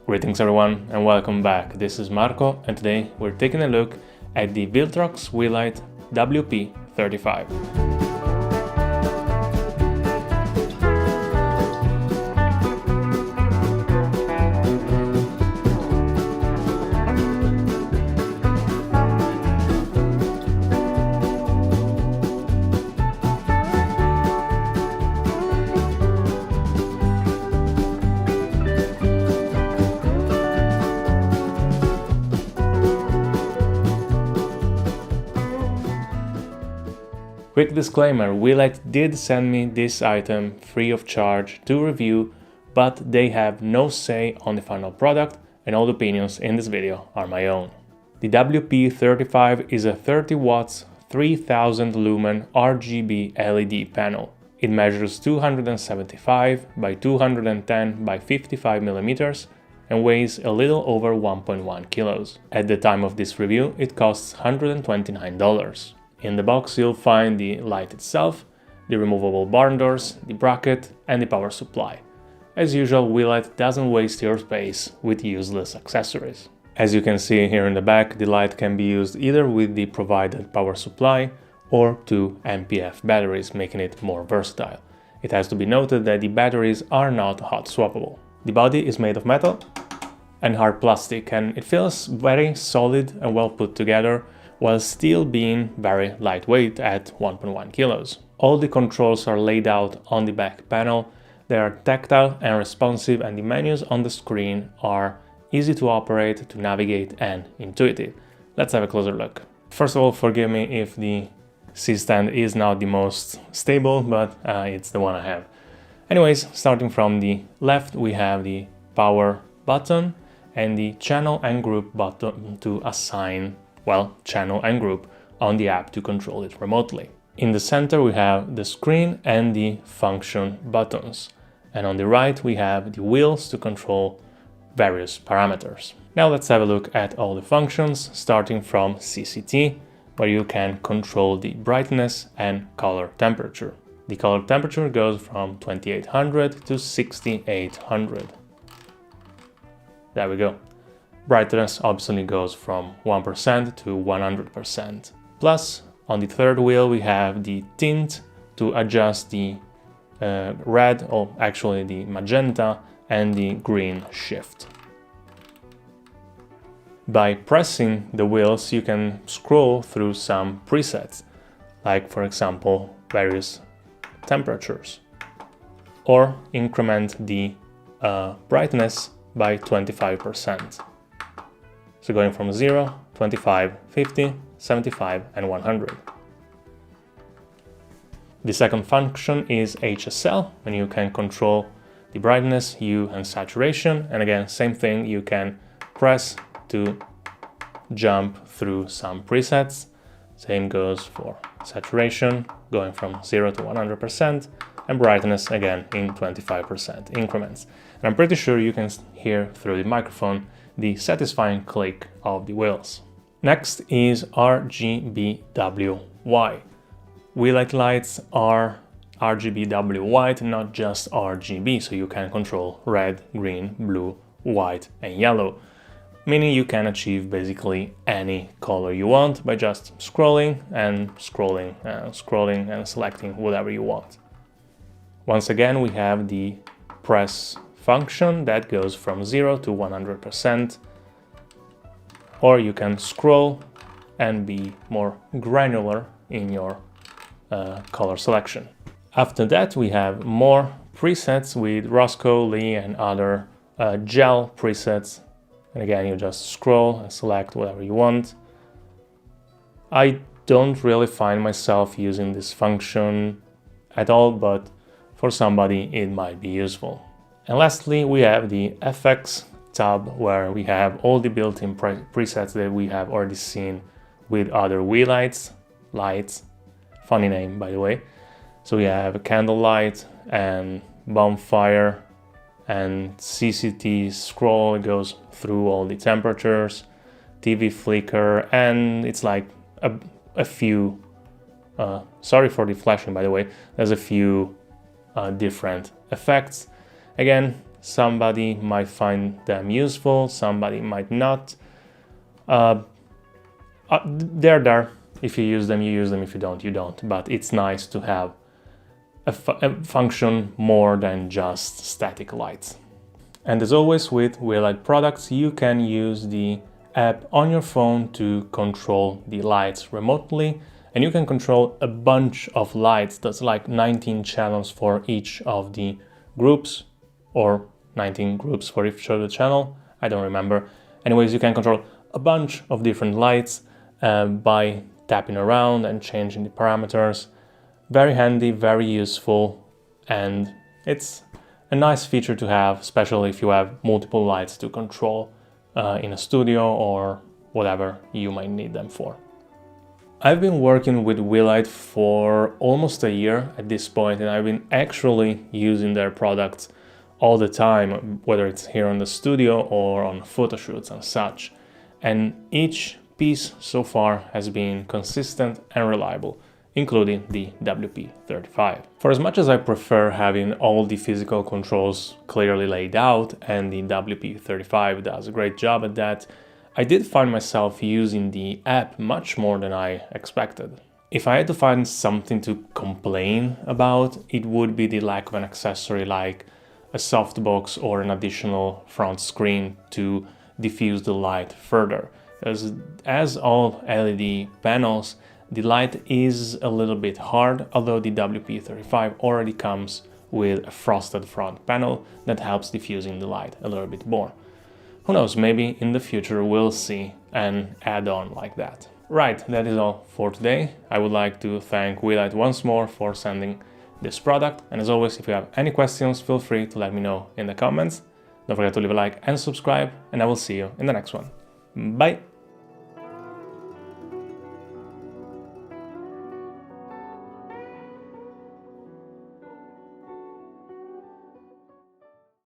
Greetings everyone and welcome back. This is Marco and today we're taking a look at the Viltrox Weeylite WP35. Quick disclaimer, Weeylite did send me this item free of charge to review, but they have no say on the final product and all the opinions in this video are my own. The WP35 is a 30 watts 3000 lumen RGB LED panel. It measures 275 by 210 by 55 millimeters and weighs a little over 1.1 kilos. At the time of this review, it costs $129. In the box you'll find the light itself, the removable barn doors, the bracket and the power supply. As usual, Weeylite doesn't waste your space with useless accessories. As you can see here in the back, the light can be used either with the provided power supply or 2 AMP batteries, making it more versatile. It has to be noted that the batteries are not hot swappable. The body is made of metal and hard plastic and it feels very solid and well put together, while still being very lightweight at 1.1 kilos. All the controls are laid out on the back panel. They are tactile and responsive and the menus on the screen are easy to operate, to navigate and intuitive. Let's have a closer look. First of all, forgive me if the C-stand is not the most stable, but it's the one I have. Anyways, starting from the left, we have the power button and the channel and group button to assign channel and group on the app to control it remotely. In the center we have the screen and the function buttons, and on the right we have the wheels to control various parameters. Now let's have a look at all the functions, starting from CCT, where you can control the brightness and color temperature. The color temperature goes from 2800 to 6800. There we go. Brightness obviously goes from 1% to 100%. Plus, on the third wheel we have the tint to adjust the red, or actually the magenta, and the green shift. By pressing the wheels you can scroll through some presets, like for example various temperatures, or increment the brightness by 25%. So going from 0, 25, 50, 75 and 100. The second function is HSL, and you can control the brightness, hue and saturation, and again same thing, you can press to jump through some presets. Same goes for saturation, going from 0 to 100%, and brightness again in 25% increments. And I'm pretty sure you can hear through the microphone the satisfying click of the wheels. Next is RGBWY. Weeylite lights are RGBW white, not just RGB, so you can control red, green, blue, white and yellow, meaning you can achieve basically any color you want by just scrolling and scrolling and scrolling and selecting whatever you want. Once again, we have the press function that goes from 0 to 100%, or you can scroll and be more granular in your color selection. After that we have more presets with Roscoe, Lee and other gel presets, and again you just scroll and select whatever you want. I don't really find myself using this function at all, but for somebody it might be useful. And lastly, we have the FX tab, where we have all the built-in presets that we have already seen with other Weeylites, lights, funny name by the way. So we have a candlelight and bonfire and CCT scroll, it goes through all the temperatures, TV flicker, and it's like a few, sorry for the flashing by the way, there's a few different effects. Again, Somebody might find them useful, somebody might not. They're there. If you use them, you use them. If you don't, you don't. But it's nice to have a function more than just static lights. And as always with Weeylite products, you can use the app on your phone to control the lights remotely. And you can control a bunch of lights. That's like 19 channels for each of the groups, or 19 groups for each of the channel. I don't remember. Anyways, you can control a bunch of different lights by tapping around and changing the parameters. Very handy, very useful, and it's a nice feature to have, especially if you have multiple lights to control in a studio or whatever you might need them for. I've been working with Weeylite for almost a year at this point, and I've been actually using their products all the time, whether it's here in the studio or on photo shoots and such. And each piece so far has been consistent and reliable, including the WP35. For as much as I prefer having all the physical controls clearly laid out, and the WP35 does a great job at that, I did find myself using the app much more than I expected. If I had to find something to complain about, it would be the lack of an accessory like a softbox or an additional front screen to diffuse the light further. As all LED panels, the light is a little bit hard, although the WP35 already comes with a frosted front panel that helps diffusing the light a little bit more. Who knows, maybe in the future we'll see an add-on like that. Right, that is all for today. I would like to thank Weeylite once more for sending this product, and as always, if you have any questions, feel free to let me know in the comments. Don't forget to leave a like and subscribe, and I will see you in the next one. Bye!